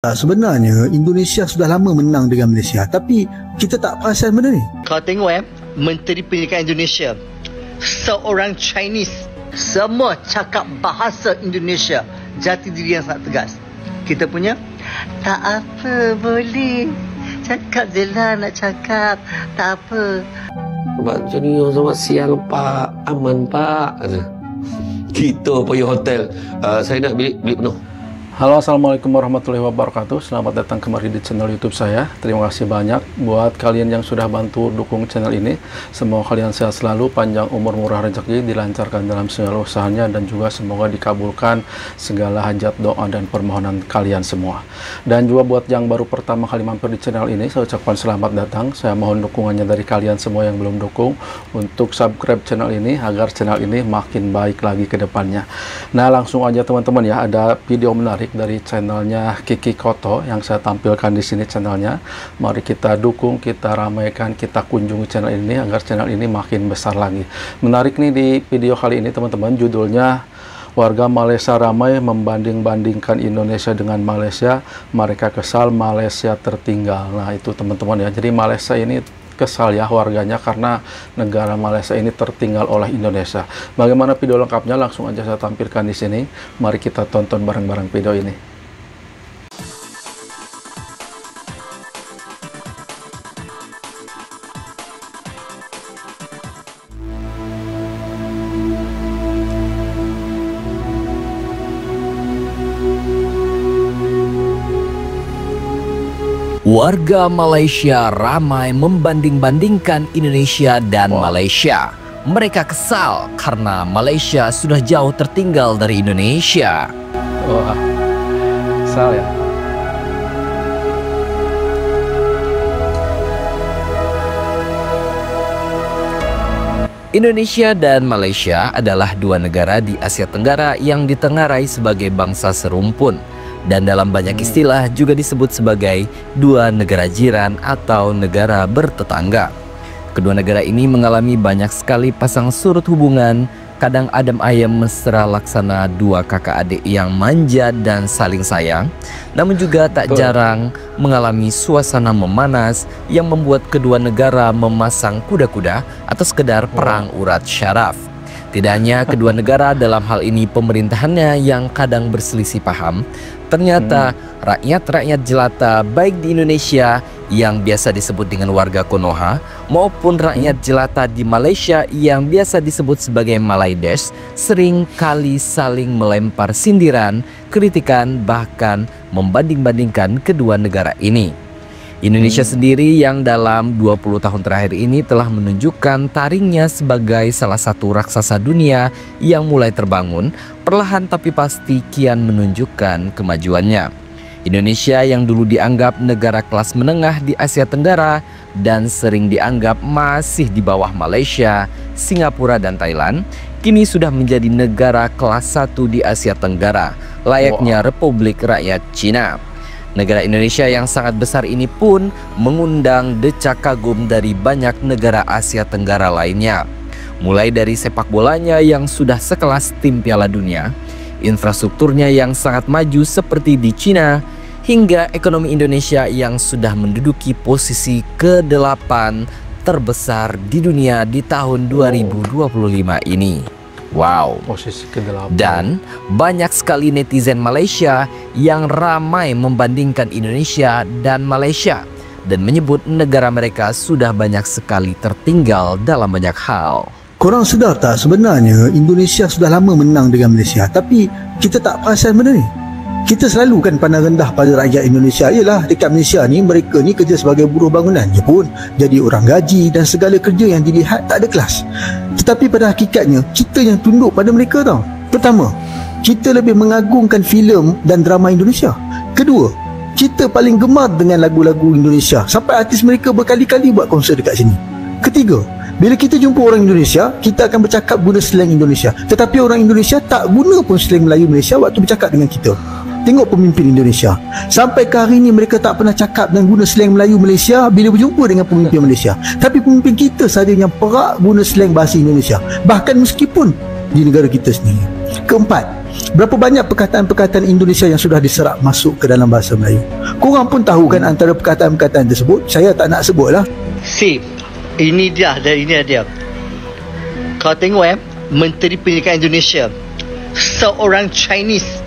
Sebenarnya Indonesia sudah lama menang dengan Malaysia, tapi kita tak perasan benda ni. Kau tengok Menteri Pendidikan Indonesia seorang Chinese, semua cakap bahasa Indonesia, jati diri yang sangat tegas. Kita punya tak apa, boleh cakap je lah, nak cakap tak apa. Pak Junior, selamat siang Pak, aman Pak. Kita pergi hotel, saya nak bilik penuh. Halo, assalamualaikum warahmatullahi wabarakatuh. Selamat datang kembali di channel YouTube saya. Terima kasih banyak buat kalian yang sudah bantu dukung channel ini. Semoga kalian sehat selalu, panjang umur, murah rezeki, dilancarkan dalam segala usahanya, dan juga semoga dikabulkan segala hajat, doa, dan permohonan kalian semua. Dan juga buat yang baru pertama kali mampir di channel ini, saya ucapkan selamat datang. Saya mohon dukungannya dari kalian semua yang belum dukung untuk subscribe channel ini agar channel ini makin baik lagi ke depannya. Nah, langsung aja teman-teman ya, ada video menarik dari channelnya Kiki Koto yang saya tampilkan di sini channelnya. Mari kita dukung, kita ramaikan, kita kunjungi channel ini agar channel ini makin besar lagi. Menarik nih di video kali ini teman-teman, judulnya warga Malaysia ramai membanding-bandingkan Indonesia dengan Malaysia, mereka kesal Malaysia tertinggal. Nah itu teman-teman ya, jadi Malaysia ini kesal ya warganya karena negara Malaysia ini tertinggal oleh Indonesia. Bagaimana video lengkapnya? Langsung aja saya tampilkan di sini. Mari kita tonton bareng-bareng video ini. Warga Malaysia ramai membanding-bandingkan Indonesia dan Malaysia. Mereka kesal karena Malaysia sudah jauh tertinggal dari Indonesia. Kesal ya. Indonesia dan Malaysia adalah dua negara di Asia Tenggara yang ditengarai sebagai bangsa serumpun. Dan dalam banyak istilah juga disebut sebagai dua negara jiran atau negara bertetangga. Kedua negara ini mengalami banyak sekali pasang surut hubungan, kadang adem ayem mesra laksana dua kakak adik yang manja dan saling sayang, namun juga tak jarang mengalami suasana memanas yang membuat kedua negara memasang kuda-kuda atau sekedar perang urat syaraf. Tidak hanya kedua negara dalam hal ini pemerintahannya yang kadang berselisih paham, ternyata rakyat-rakyat jelata baik di Indonesia yang biasa disebut dengan warga Konoha maupun rakyat jelata di Malaysia yang biasa disebut sebagai Malaidesh sering kali saling melempar sindiran, kritikan, bahkan membanding-bandingkan kedua negara ini. Indonesia sendiri yang dalam 20 tahun terakhir ini telah menunjukkan taringnya sebagai salah satu raksasa dunia yang mulai terbangun, perlahan tapi pasti kian menunjukkan kemajuannya. Indonesia yang dulu dianggap negara kelas menengah di Asia Tenggara dan sering dianggap masih di bawah Malaysia, Singapura, dan Thailand, kini sudah menjadi negara kelas 1 di Asia Tenggara, layaknya Republik Rakyat Cina. Negara Indonesia yang sangat besar ini pun mengundang decak kagum dari banyak negara Asia Tenggara lainnya. Mulai dari sepak bolanya yang sudah sekelas tim Piala Dunia, infrastrukturnya yang sangat maju seperti di Cina, hingga ekonomi Indonesia yang sudah menduduki posisi ke-8 terbesar di dunia di tahun 2025 ini. Wow, posisi ke-8. Dan banyak sekali netizen Malaysia yang ramai membandingkan Indonesia dan Malaysia dan menyebut negara mereka sudah banyak sekali tertinggal dalam banyak hal. Korang sedar tak sebenarnya Indonesia sudah lama menang dengan Malaysia, tapi kita tak perasan benda ni. Kita selalu kan pandang rendah pada rakyat Indonesia. Yalah, dekat Malaysia ni mereka ni kerja sebagai buruh bangunan je pun, jadi orang gaji dan segala kerja yang dilihat tak ada kelas. Tetapi pada hakikatnya kita yang tunduk pada mereka tau. Pertama, kita lebih mengagungkan filem dan drama Indonesia. Kedua, kita paling gemar dengan lagu-lagu Indonesia sampai artis mereka berkali-kali buat konsert dekat sini. Ketiga, bila kita jumpa orang Indonesia, kita akan bercakap guna slang Indonesia, tetapi orang Indonesia tak guna pun slang Melayu Malaysia waktu bercakap dengan kita. Tengok pemimpin Indonesia, sampai ke hari ini mereka tak pernah cakap dan guna slang Melayu Malaysia bila berjumpa dengan pemimpin Malaysia. Tapi pemimpin kita saja yang perak guna slang bahasa Indonesia, bahkan meskipun di negara kita sendiri. Keempat, berapa banyak perkataan-perkataan Indonesia yang sudah diserap masuk ke dalam bahasa Melayu? Korang pun tahu kan antara perkataan-perkataan tersebut. Saya tak nak sebut lah. Ini dia. Kau tengok Menteri Pendidikan Indonesia, seorang Chinese,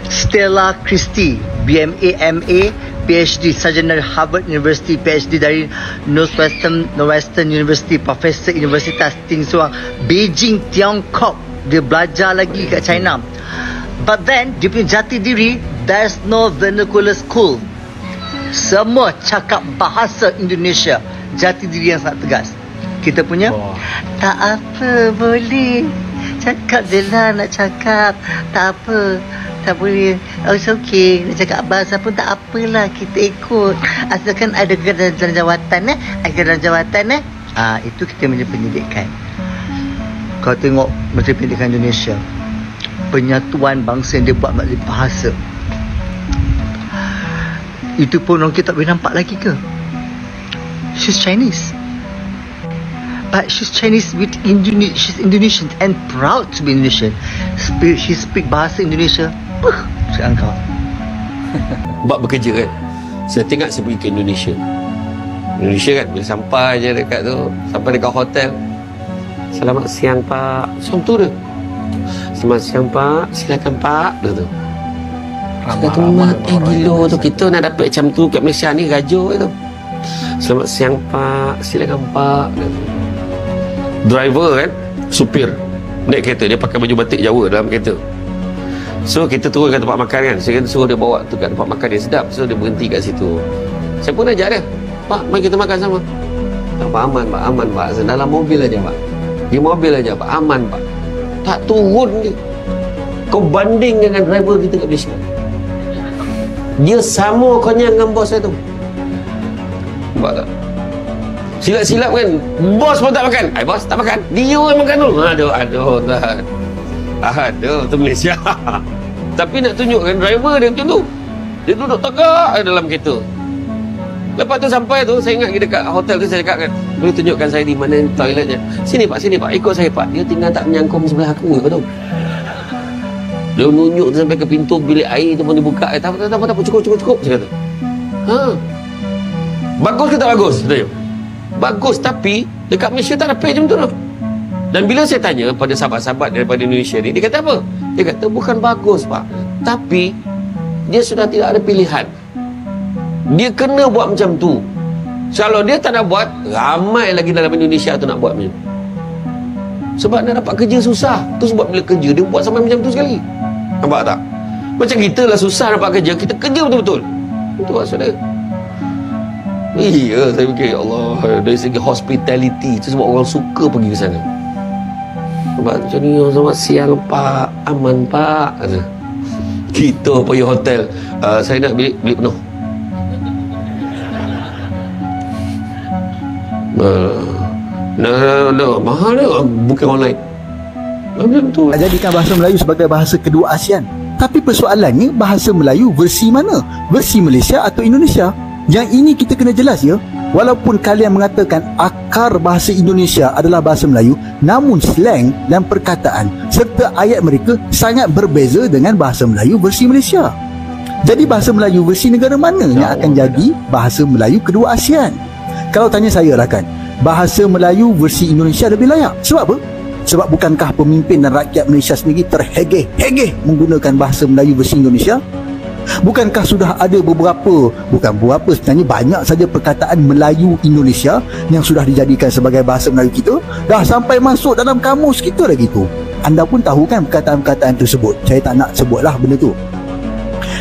Stella Christie, BMA, MA, PhD, sarjana dari Harvard University, PhD dari Northwestern University, Profesor Universitas Tsinghua, Beijing, Tiongkok. Dia belajar lagi kat China. But then, dia punya jati diri, there's no vernacular school. Semua cakap bahasa Indonesia. Jati diri yang sangat tegas. Kita punya, tak apa, boleh. Cakap je lah nak cakap. Tak apa, tak boleh. Oh, it's okay. Nak cakap bahasa pun tak apalah. Kita ikut. Asalkan ada dalam jawatan, itu kita punya pendidikan. Kau tengok Menteri Pendidikan Indonesia, penyatuan bangsa yang dia buat melalui bahasa. Itu pun orang kita tak boleh nampak lagi ke? She's Chinese, but she's Chinese with she's Indonesian and proud to be Indonesian. She speak bahasa Indonesia. Sekarang kau Buat bekerja kan, saya tengok saya pergi ke Indonesia kan, bila sampai je dekat tu, sampai dekat hotel, selamat siang pak, macam tu dia. Selamat siang pak, silakan pak, dia tu. Ramah-ramah Gila tu, kita nak dapat macam tu kat Malaysia ni gajo tu. Selamat siang pak, silakan pak, dia tu. Driver kan, supir naik kereta, dia pakai baju batik Jawa dalam kereta. So kita turun kat tempat makan kan, saya suruh dia bawa tu kat tempat makan dia sedap. So dia berhenti kat situ. Saya pun ajak dia, pak, mari kita makan sama. Pak, aman pak, dalam mobil aja pak. Di mobil aja pak, aman pak. Tak turun dia. Kau banding dengan driver kita kat Malaysia, dia sama konyang dengan bos saya tu. Nampak tak? Silap-silap kan, bos pun tak makan. Bos tak makan, dia yang makan dulu. Aduh, tu Malaysia. Tapi nak tunjukkan driver dia macam tu, dia duduk tegak dalam kereta. Lepas tu sampai tu, saya ingat dekat hotel tu, saya cakap kan, boleh tunjukkan saya di mana toiletnya. Sini pak, ikut saya pak. Dia tinggal tak menyangkung sebelah aku tu. Dia nunjuk sampai ke pintu bilik air tu pun dibuka. Tak apa, cukup, saya kata. Bagus ke tak bagus? Dia bagus, tapi dekat Malaysia tak dapat macam tu tau. Dan bila saya tanya pada sahabat-sahabat daripada Indonesia ni, dia kata apa? Dia kata bukan bagus pak, tapi dia sudah tidak ada pilihan. Dia kena buat macam tu. Kalau dia tak nak buat, ramai lagi dalam Indonesia tu nak buat macam tu. Sebab nak dapat kerja susah. Tu sebab bila kerja dia buat sampai macam tu sekali. Nampak tak? Macam kita lah susah dapat kerja, kita kerja betul-betul. Itu maksud dia. Iya, saya fikir, ya Allah, dari segi hospitality, itu sebab orang suka pergi ke sana. Nampak macam ni, selamat siang pak, aman pak. Kita pergi hotel, saya nak bilik penuh. Mahal dia, bukan online. Macam tu. Jadikan bahasa Melayu sebagai bahasa kedua ASEAN. Tapi persoalannya, bahasa Melayu versi mana? Versi Malaysia atau Indonesia? Yang ini kita kena jelas ya. Walaupun kalian mengatakan akar bahasa Indonesia adalah bahasa Melayu, namun slang dan perkataan serta ayat mereka sangat berbeza dengan bahasa Melayu versi Malaysia. Jadi bahasa Melayu versi negara mana yang akan jadi bahasa Melayu kedua ASEAN? Kalau tanya saya rakan, bahasa Melayu versi Indonesia lebih layak. Sebab apa? Sebab bukankah pemimpin dan rakyat Malaysia sendiri terhegeh-hegeh menggunakan bahasa Melayu versi Indonesia? Bukankah sudah ada sebenarnya banyak saja perkataan Melayu Indonesia yang sudah dijadikan sebagai bahasa Melayu kita, dah sampai masuk dalam kamus kita dah gitu. Anda pun tahu kan perkataan-perkataan tersebut. Saya tak nak sebutlah benda tu.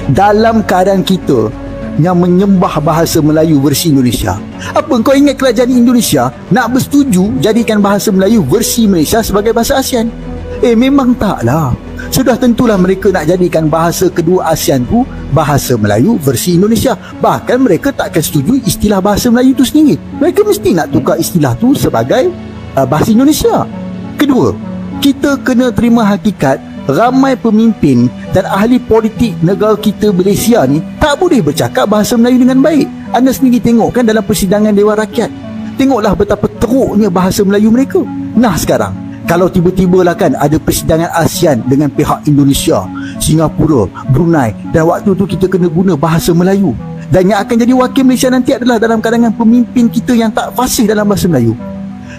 Dalam keadaan kita yang menyembah bahasa Melayu versi Indonesia, apa kau ingat kerajaan Indonesia nak bersetuju jadikan bahasa Melayu versi Malaysia sebagai bahasa ASEAN? Memang taklah. Sudah tentulah mereka nak jadikan bahasa kedua ASEAN tu bahasa Melayu versi Indonesia. Bahkan mereka tak akan setuju istilah bahasa Melayu tu sendiri. Mereka mesti nak tukar istilah tu sebagai bahasa Indonesia. Kedua, kita kena terima hakikat ramai pemimpin dan ahli politik negara kita Malaysia ni tak boleh bercakap bahasa Melayu dengan baik. Anda sendiri tengok kan dalam persidangan Dewan Rakyat. Tengoklah betapa teruknya bahasa Melayu mereka. Nah sekarang, Kalau tiba-tiba lah kan ada persidangan ASEAN dengan pihak Indonesia, Singapura, Brunei, dan waktu tu kita kena guna bahasa Melayu, dan yang akan jadi wakil Malaysia nanti adalah dalam kalangan pemimpin kita yang tak fasih dalam bahasa Melayu.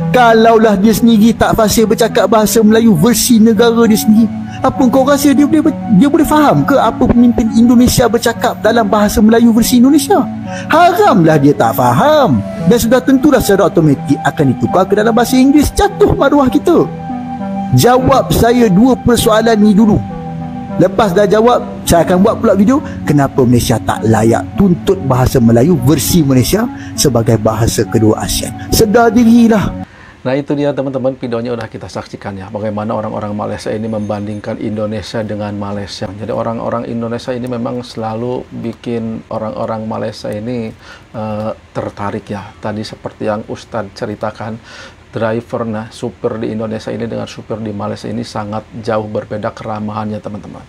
Kalaulah dia sendiri tak fasih bercakap bahasa Melayu versi negara dia sendiri, apa kau rasa dia boleh faham ke apa pemimpin Indonesia bercakap dalam bahasa Melayu versi Indonesia? Haramlah dia tak faham, dan sudah tentulah secara automatik akan ditukar ke dalam bahasa Inggeris. Jatuh maruah kita. Jawab saya dua persoalan ni dulu. Lepas dah jawab, saya akan buat pula video kenapa Malaysia tak layak tuntut bahasa Melayu versi Malaysia sebagai bahasa kedua ASEAN. Sedar dirilah. Nah itu dia teman-teman, videonya udah kita saksikan ya, bagaimana orang-orang Malaysia ini membandingkan Indonesia dengan Malaysia. Jadi orang-orang Indonesia ini memang selalu bikin orang-orang Malaysia ini tertarik ya. Tadi seperti yang Ustadz ceritakan, driver, supir di Indonesia ini dengan supir di Malaysia ini sangat jauh berbeda keramahannya teman-teman.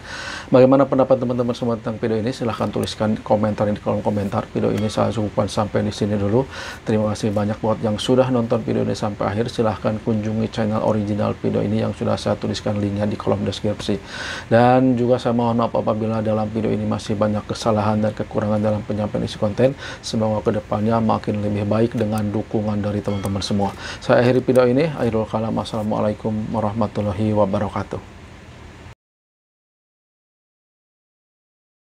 Bagaimana pendapat teman-teman semua tentang video ini? Silahkan tuliskan komentar di kolom komentar. Video ini saya cukupkan sampai di sini dulu. Terima kasih banyak buat yang sudah nonton video ini sampai akhir. Silahkan kunjungi channel original video ini yang sudah saya tuliskan linknya di kolom deskripsi. Dan juga saya mohon maaf apabila dalam video ini masih banyak kesalahan dan kekurangan dalam penyampaian isi konten. Semoga kedepannya makin lebih baik dengan dukungan dari teman-teman semua. Saya akhiri video ini. Akhirul kalam. Assalamualaikum warahmatullahi wabarakatuh.